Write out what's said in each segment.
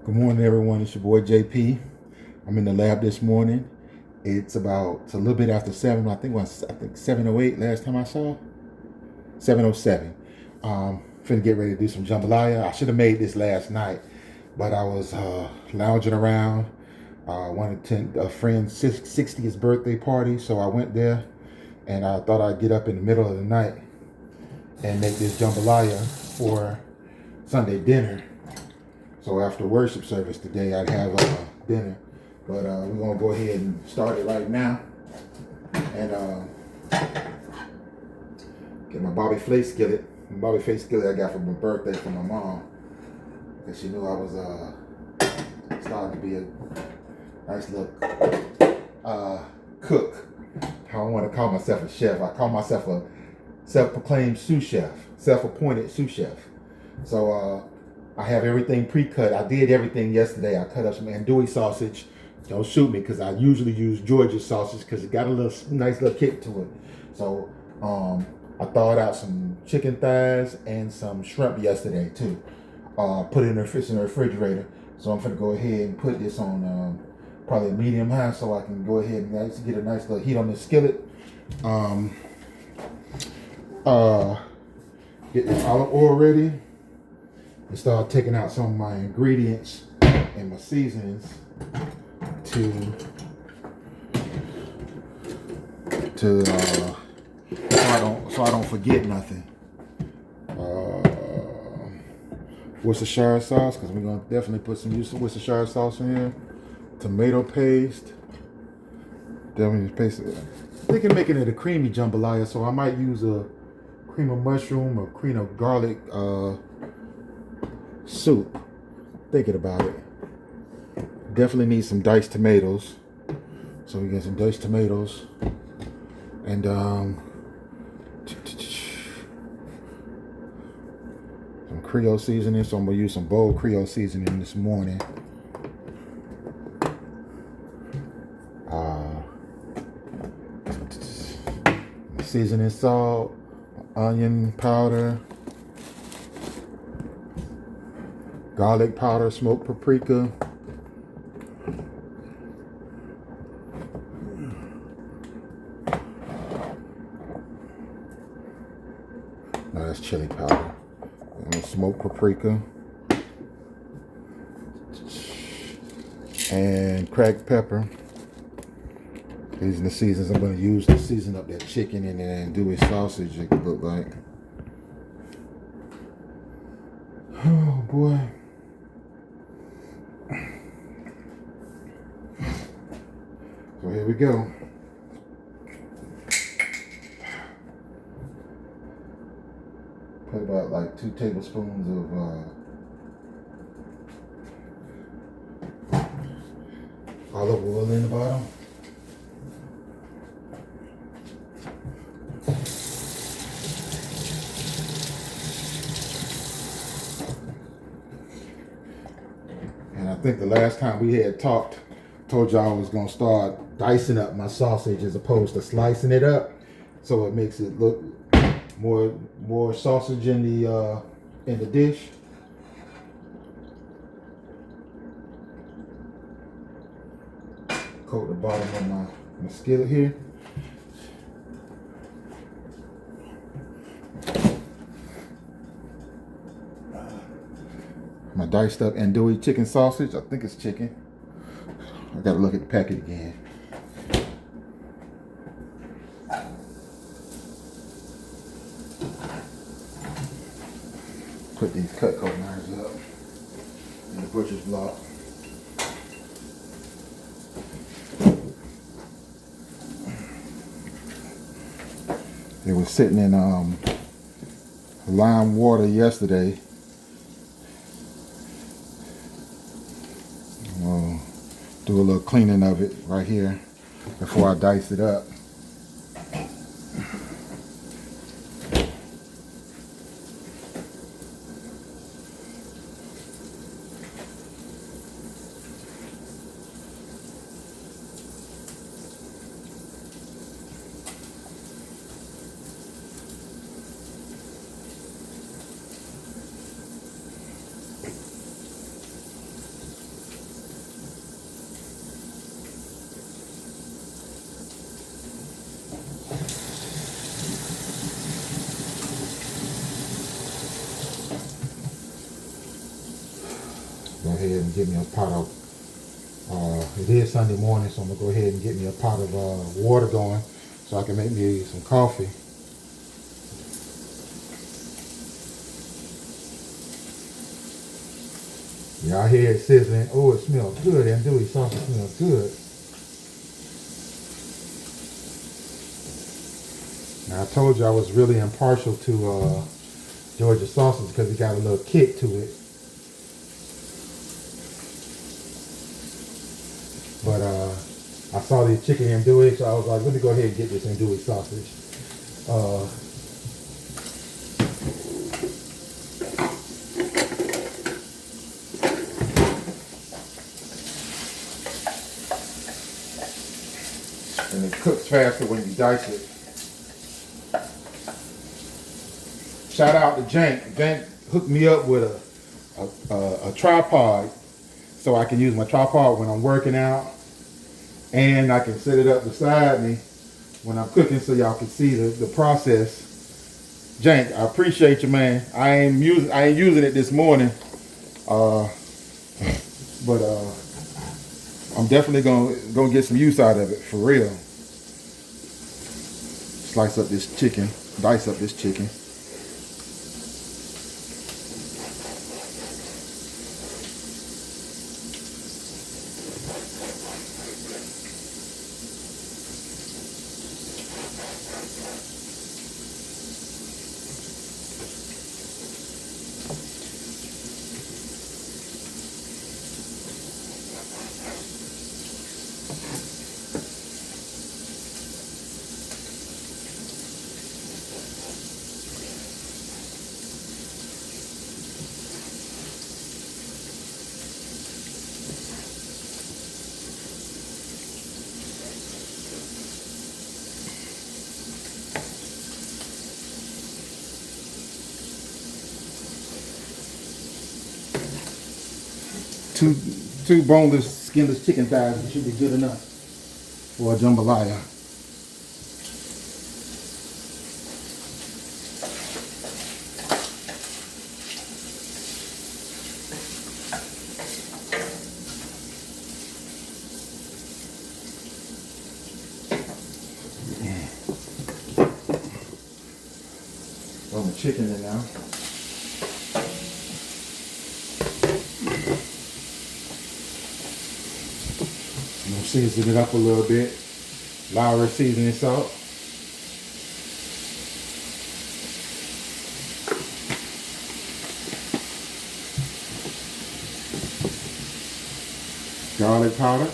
Good morning, everyone. It's your boy JP. I'm in the lab this morning. It's a little bit after 7. I think 7:08 last time I saw. 7:07. Finna get ready to do some jambalaya. I should have made this last night, but I was lounging around. Wanted to attend a friend's 60th birthday party, so I went there, and I thought I'd get up in the middle of the night and make this jambalaya for Sunday dinner. So after worship service today, I'd have dinner. But we're going to go ahead and start it right now. And get my Bobby Flay skillet. The Bobby Flay skillet I got for my birthday from my mom. Because she knew I was starting to be a nice little cook. I don't want to call myself a chef. I call myself a self-proclaimed sous chef. Self-appointed sous chef. So I have everything pre-cut. I did everything yesterday. I cut up some andouille sausage. Don't shoot me, because I usually use Georgia sausage because it got a nice little kick to it. So I thawed out some chicken thighs and some shrimp yesterday too. Put it in the refrigerator. So I'm gonna go ahead and put this on probably a medium high, so I can go ahead and get a nice little heat on the skillet. Get this olive oil ready. And start taking out some of my ingredients and my seasonings so I don't forget nothing. Worcestershire sauce, because we're gonna definitely put some Worcestershire sauce in here. Tomato paste. Definitely paste it. I'm thinking of making it a creamy jambalaya, so I might use a cream of mushroom or cream of garlic soup. Thinking about it. Definitely need some diced tomatoes. So we get some diced tomatoes and some Creole seasoning. So I'm gonna use some bold Creole seasoning this morning. Seasoning salt, onion powder, garlic powder, smoked paprika. No, that's chili powder. And smoked paprika. And cracked pepper. These are the seasons I'm going to use to season up that chicken and then do a sausage, it could look like. Oh boy. So here we go. Put about like 2 tablespoons of olive oil in the bottom. And I think the last time we had talked, told y'all I was gonna start dicing up my sausage as opposed to slicing it up, so it makes it look more sausage in the dish. Coat the bottom of my skillet here. My diced up andouille chicken sausage. I think it's chicken. I gotta look at the packet again. Put these Cutco knives up in the butcher's block. It was sitting in lime water yesterday. I'll do a little cleaning of it right here before I dice it up. Go ahead and get me a pot of, it is Sunday morning, so I'm gonna go ahead and get me a pot of water going so I can make me some coffee. Y'all hear it sizzling. Oh, it smells good. Andouille sausage smells good. Now I told you I was really impartial to Georgia sausage because it got a little kick to it. But I saw the chicken andouille, so I was like, let me go ahead and get this andouille sausage. And it cooks faster when you dice it. Shout out to Jank. Jank hooked me up with a tripod so I can use my tripod when I'm working out. And I can set it up beside me when I'm cooking so y'all can see the process. Jank, I appreciate you, man. I ain't using it this morning. But I'm definitely gonna get some use out of it, for real. Slice up this chicken, dice up this chicken. Two boneless, skinless chicken thighs should be good enough for a jambalaya. Throw the chicken in now. Season it up a little bit. Lowry seasoning salt. Garlic powder.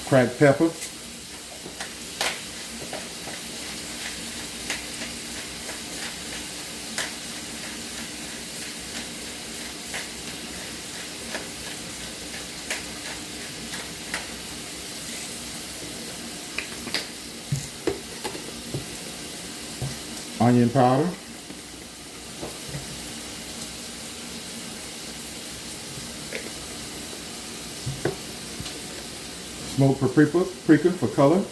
Cracked pepper. Onion powder. Smoked paprika for color.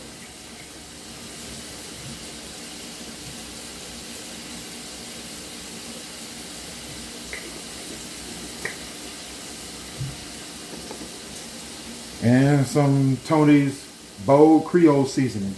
And some Tony's bold Creole seasoning.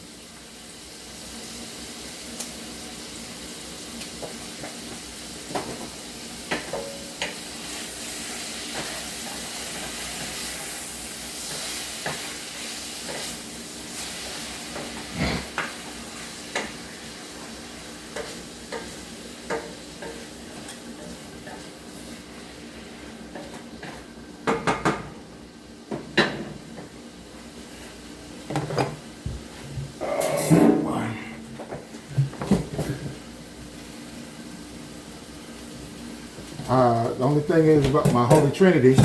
The only thing is about my Holy Trinity,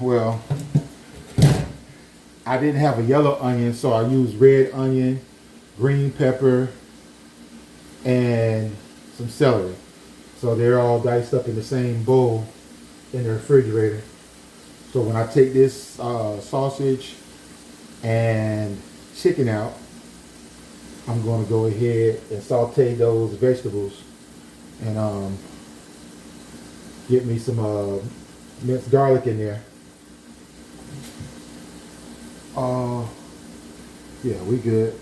well, I didn't have a yellow onion, so I used red onion, green pepper, and some celery. So they're all diced up in the same bowl in the refrigerator. So when I take this sausage and chicken out, I'm going to go ahead and saute those vegetables and get me some minced garlic in there. Yeah, we good.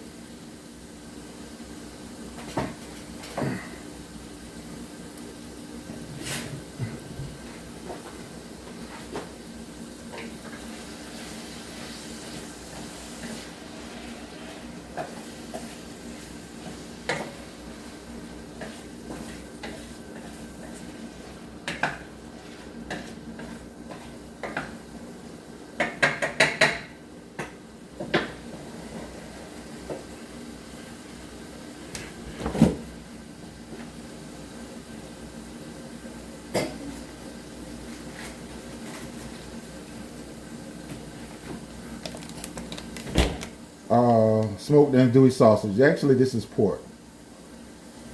Smoked andouille sausage. Actually, this is pork.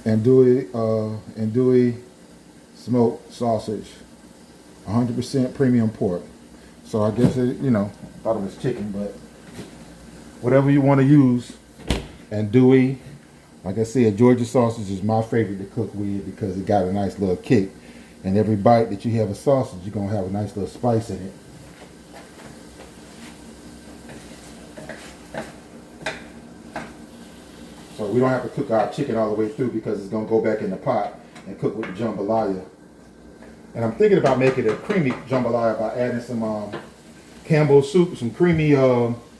Andouille smoked sausage. 100% premium pork. So I guess thought it was chicken, but whatever you want to use. Andouille, like I said, Georgia sausage is my favorite to cook with because it got a nice little kick. And every bite that you have a sausage, you're gonna have a nice little spice in it. So we don't have to cook our chicken all the way through because it's going to go back in the pot and cook with the jambalaya. And I'm thinking about making a creamy jambalaya by adding some Campbell's soup, some creamy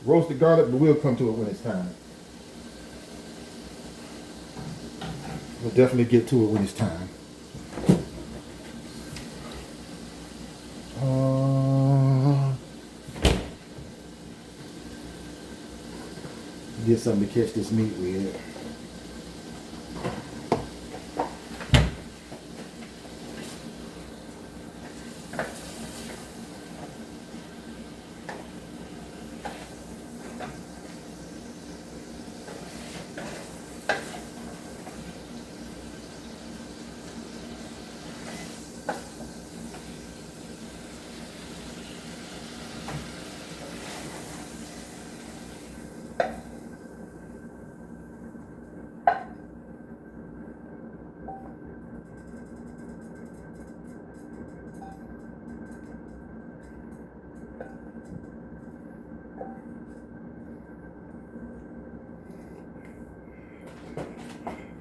roasted garlic, but we'll come to it when it's time. We'll definitely get to it when it's time. Get something to catch this meat with.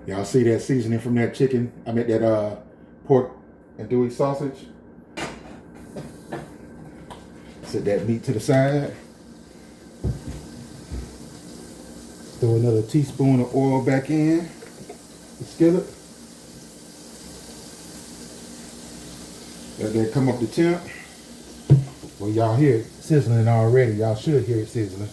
Y'all see that seasoning from that chicken? I meant that pork andouille sausage. Set that meat to the side. Throw another teaspoon of oil back in the skillet. Let that come up to temp. Well, y'all hear it sizzling already. Y'all should hear it sizzling.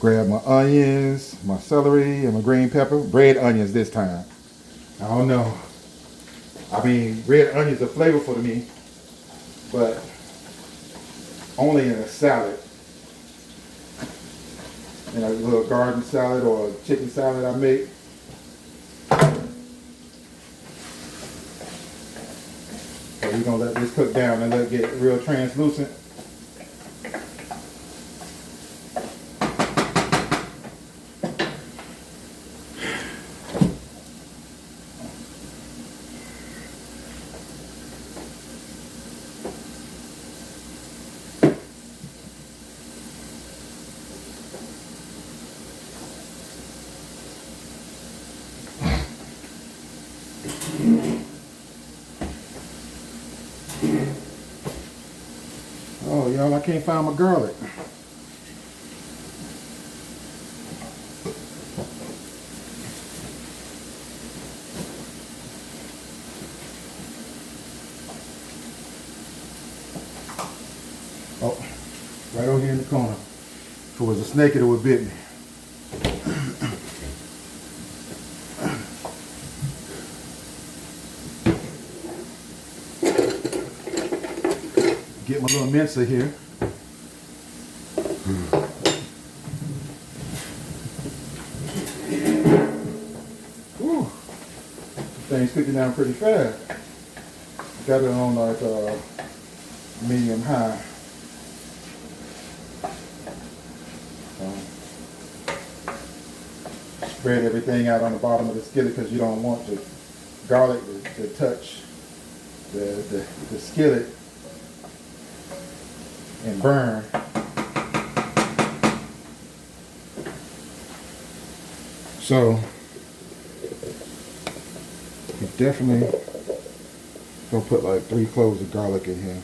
Grab my onions, my celery, and my green pepper. Red onions this time. I don't know. I mean, red onions are flavorful to me, but only in a salad. In a little garden salad or chicken salad I make. So we're gonna let this cook down and let it get real translucent. Oh, y'all, I can't find my garlic. Oh, right over here in the corner. If it was a snake, it would have bit me. Get my little mincer here. Whew. Thing's cooking down pretty fast. Got it on like medium high. Spread everything out on the bottom of the skillet because you don't want the garlic to touch the skillet and burn. So you definitely gonna put like 3 cloves of garlic in here.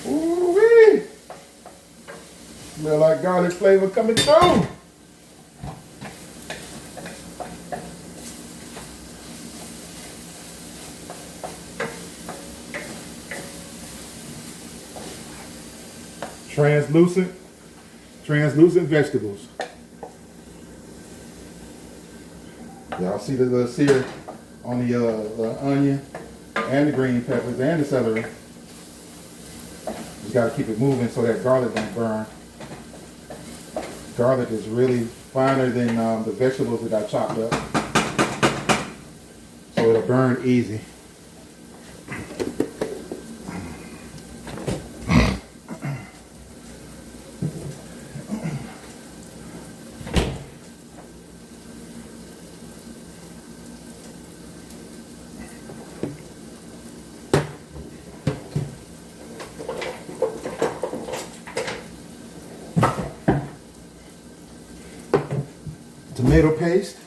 Ooh-wee! Smell like garlic flavor coming through. Translucent vegetables. Y'all see the little sear on the onion and the green peppers and the celery. You gotta keep it moving so that garlic don't burn. Garlic is really finer than the vegetables that I chopped up, so it'll burn easy. Tomato paste.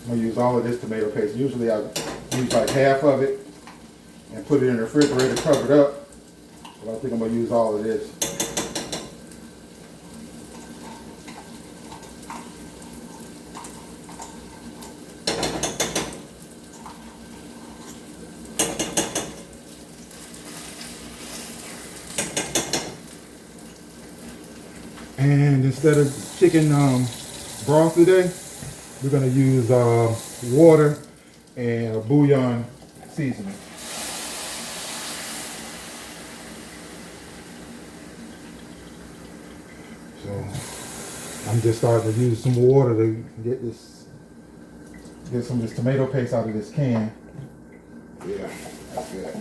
I'm gonna use all of this tomato paste. Usually I use like half of it and put it in the refrigerator, cover it up. But I think I'm gonna use all of this. And instead of chicken broth today, we're going to use water and a bouillon seasoning. So I'm just starting to use some water to get some of this tomato paste out of this can. Yeah, that's good.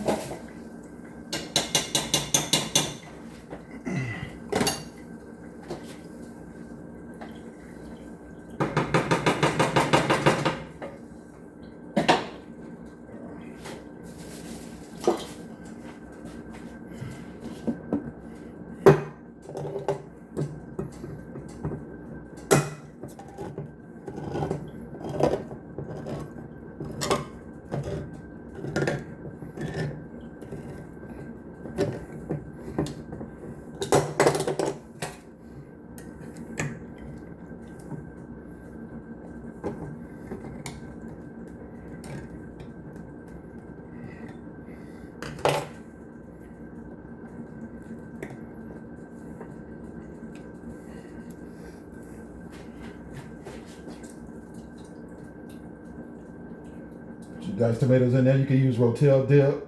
diced tomatoes in there. You can use Rotel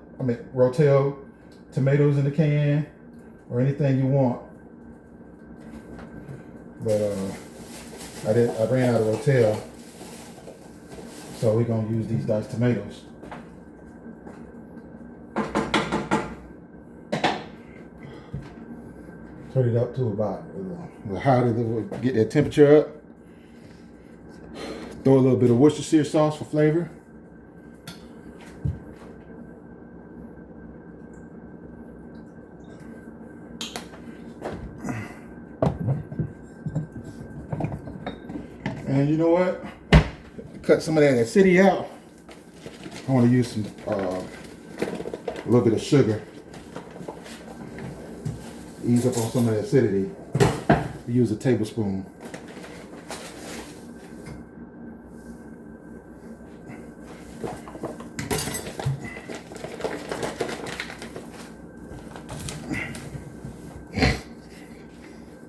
tomatoes in the can or anything you want. But I ran out of Rotel, so we're gonna use these diced tomatoes. Turn it up to about how to get that temperature up. Throw a little bit of Worcestershire sauce for flavor. And you know what? Cut some of that acidity out. I want to use some a little bit of sugar. Ease up on some of the acidity. Use a tablespoon.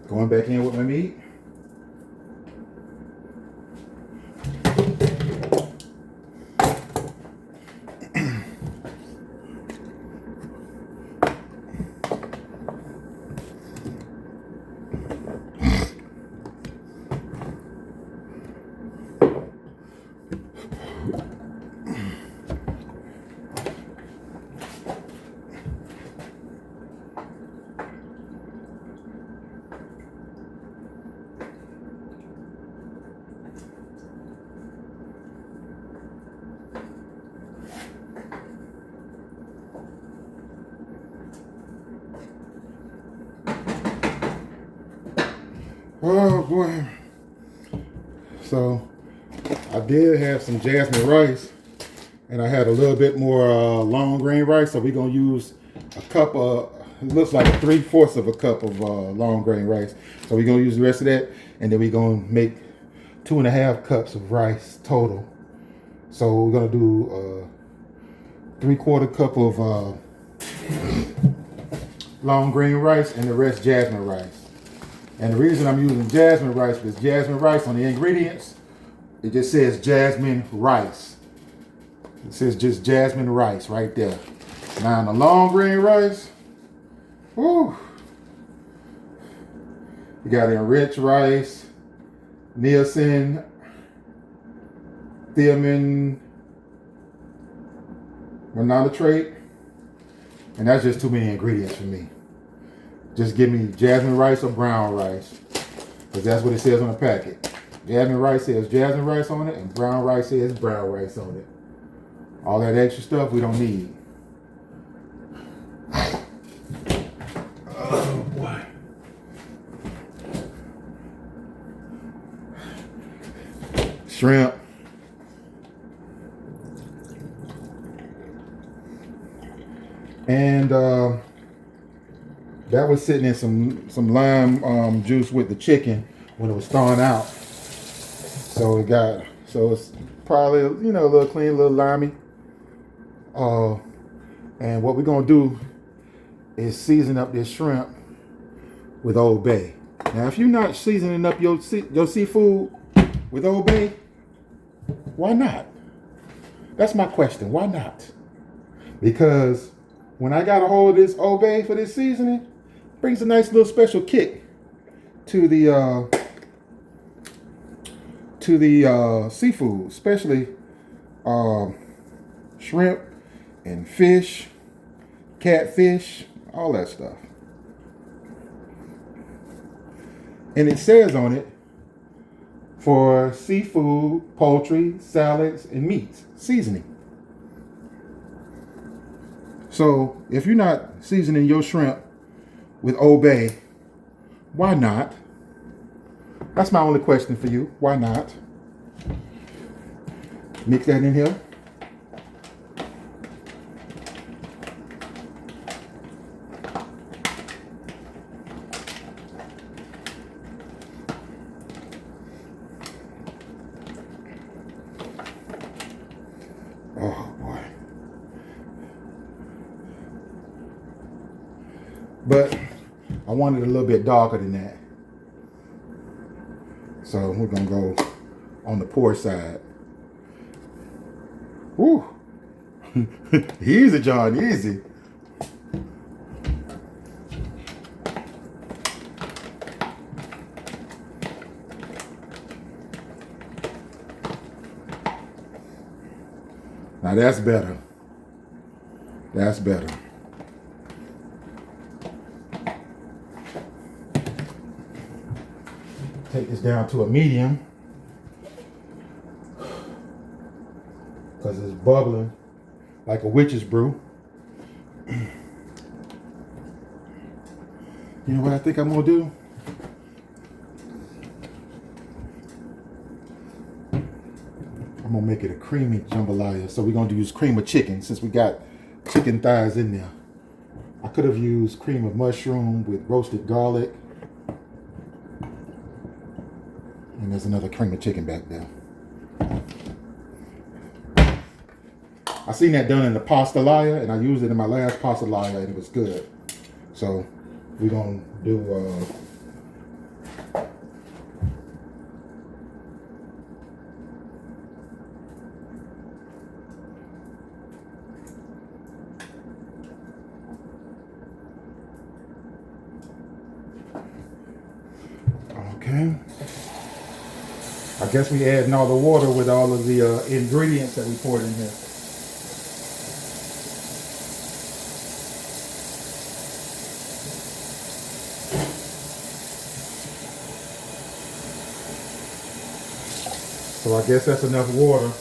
Going back in with my meat. Oh boy. So I did have some jasmine rice, and I had a little bit more long grain rice. So we're gonna use a cup of, it looks like 3/4 of a cup of long grain rice. So we're gonna use the rest of that, and then we're gonna make 2.5 cups of rice total. So we're gonna do 3/4 cup of long grain rice and the rest jasmine rice. And the reason I'm using jasmine rice is jasmine rice on the ingredients, it just says jasmine rice. It says just jasmine rice right there. Now the long grain rice, whoo, you got enriched rice, niacin, thiamine, mononitrate, and that's just too many ingredients for me. Just give me jasmine rice or brown rice, because that's what it says on the packet. Jasmine rice says jasmine rice on it, and brown rice says brown rice on it. All that extra stuff we don't need. Oh boy. Shrimp. And that was sitting in some lime juice with the chicken when it was thawing out. So it's probably, you know, a little clean, a little limey. And what we're gonna do is season up this shrimp with Old Bay. Now, if you're not seasoning up your seafood with Old Bay, why not? That's my question. Why not? Because when I got a hold of this Old Bay for this seasoning, it brings a nice little special kick to the seafood, especially shrimp and fish, catfish, all that stuff. And it says on it, for seafood, poultry, salads, and meats, seasoning. So if you're not seasoning your shrimp with Old Bay, why not? That's my only question for you. Why not? Mix that in here. Oh boy. But I wanted a little bit darker than that. So we're gonna go on the pour side. Woo! Easy, John, easy. Now that's better. That's better. Take this down to a medium because it's bubbling like a witch's brew. You know what I think I'm gonna do? I'm gonna make it a creamy jambalaya. So we're gonna use cream of chicken since we got chicken thighs in there. I could have used cream of mushroom with roasted garlic. And there's another cream of chicken back there. I seen that done in the pastalaya, and I used it in my last pastalaya, and it was good. So we're gonna do okay. I guess we adding all the water with all of the ingredients that we poured in here. So I guess that's enough water.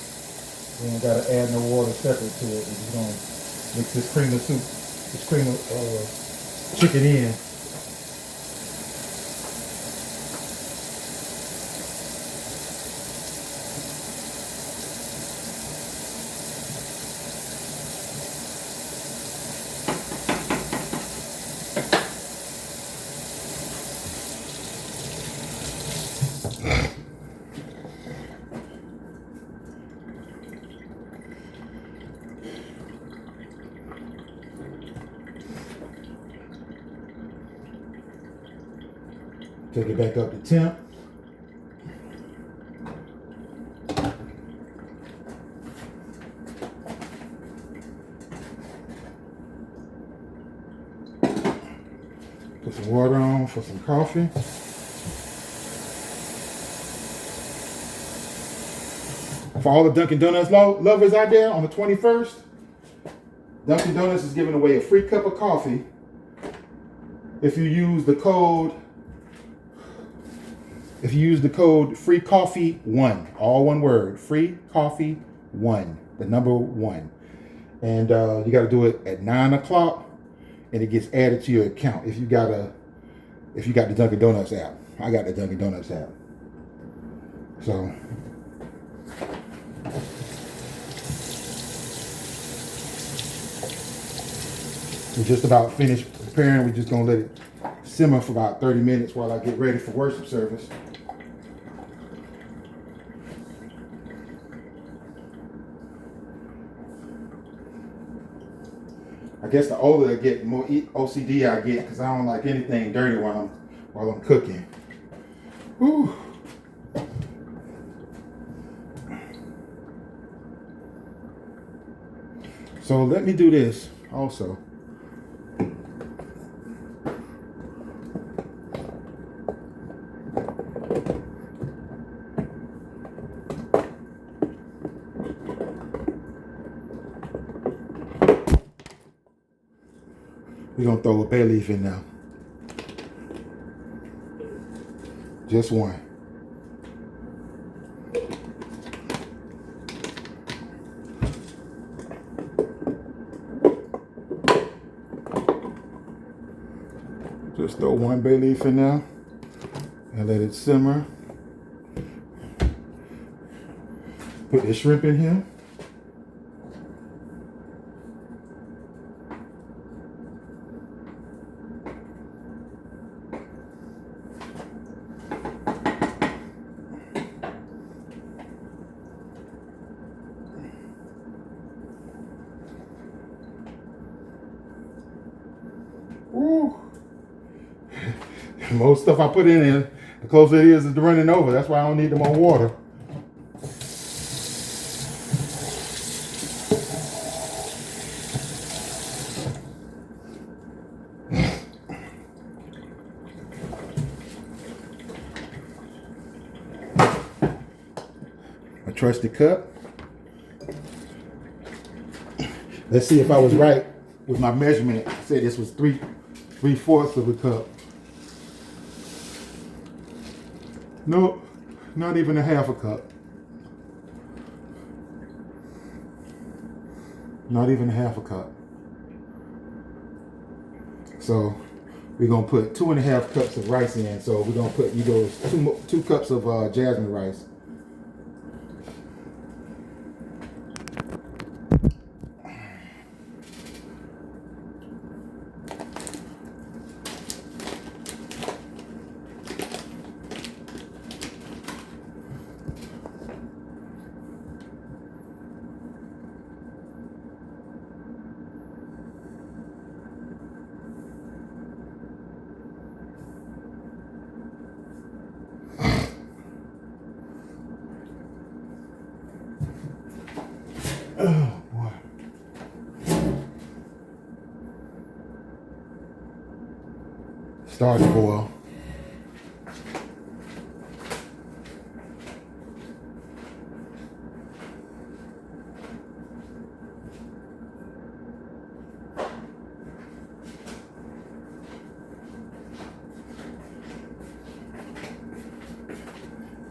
We ain't got to add no water separate to it. We're just going to mix this cream of soup, this cream of chicken in. Take it back up to temp. Put some water on for some coffee. For all the Dunkin' Donuts lovers out there, on the 21st, Dunkin' Donuts is giving away a free cup of coffee if you use the code FREECOFFEE1, all one word, FREECOFFEE1, the number 1. And you got to do it at 9 o'clock, and it gets added to your account if you got the Dunkin' Donuts app. I got the Dunkin' Donuts app. So we're just about finished preparing. We're just gonna let it simmer for about 30 minutes while I get ready for worship service. I guess the older I get, the more OCD I get, because I don't like anything dirty while I'm cooking. Whew. So let me do this also. We're gonna throw a bay leaf in now. Just one. Just throw one bay leaf in there and let it simmer. Put the shrimp in here. Ooh. Most stuff I put in there, the closer it is to running over. That's why I don't need no more water. trusted cup. Let's see if I was right with my measurement. I said this was 3/4 of a cup. Nope, not even a half a cup. Not even a half a cup. So we're gonna put 2.5 cups of rice in. So we're gonna put two cups of jasmine rice. Oh boy. Start to boil.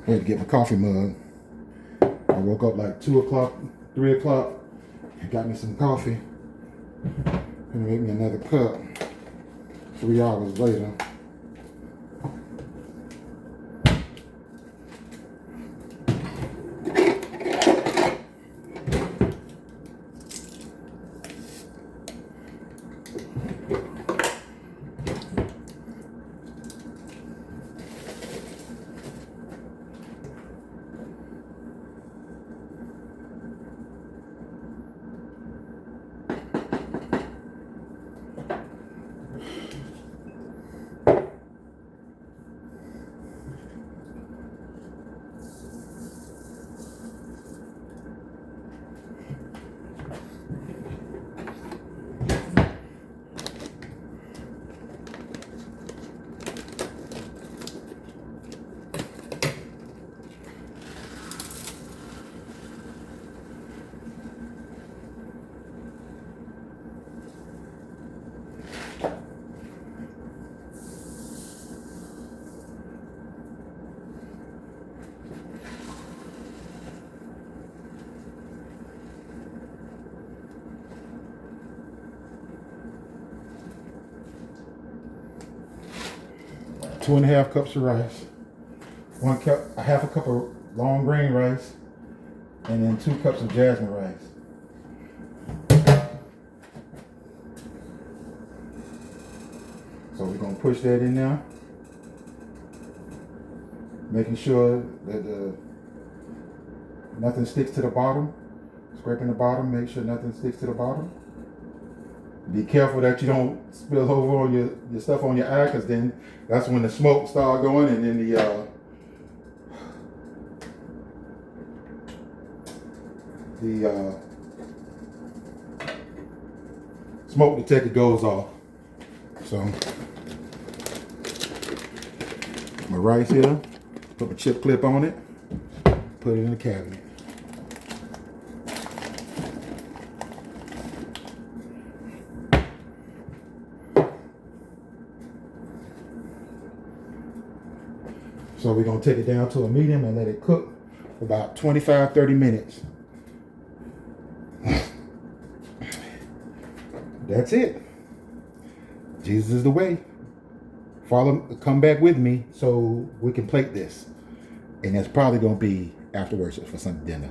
I had to get my coffee mug. I woke up like 2 o'clock, 3 o'clock, and got me some coffee. And make me another cup 3 hours later. Two and a half cups of rice, 1 cup, a half a cup of long grain rice, and then 2 cups of jasmine rice. So we're gonna push that in there, making sure that nothing sticks to the bottom. Scraping the bottom, make sure nothing sticks to the bottom. Be careful that you don't spill over on your stuff on your eye, because then that's when the smoke start going, and then the smoke detector goes off. So my rice here, put my chip clip on it, put it in the cabinet. So we're gonna take it down to a medium and let it cook for about 25-30 minutes. That's it. Jesus is the way. Come back with me so we can plate this. And that's probably gonna be afterwards for some dinner.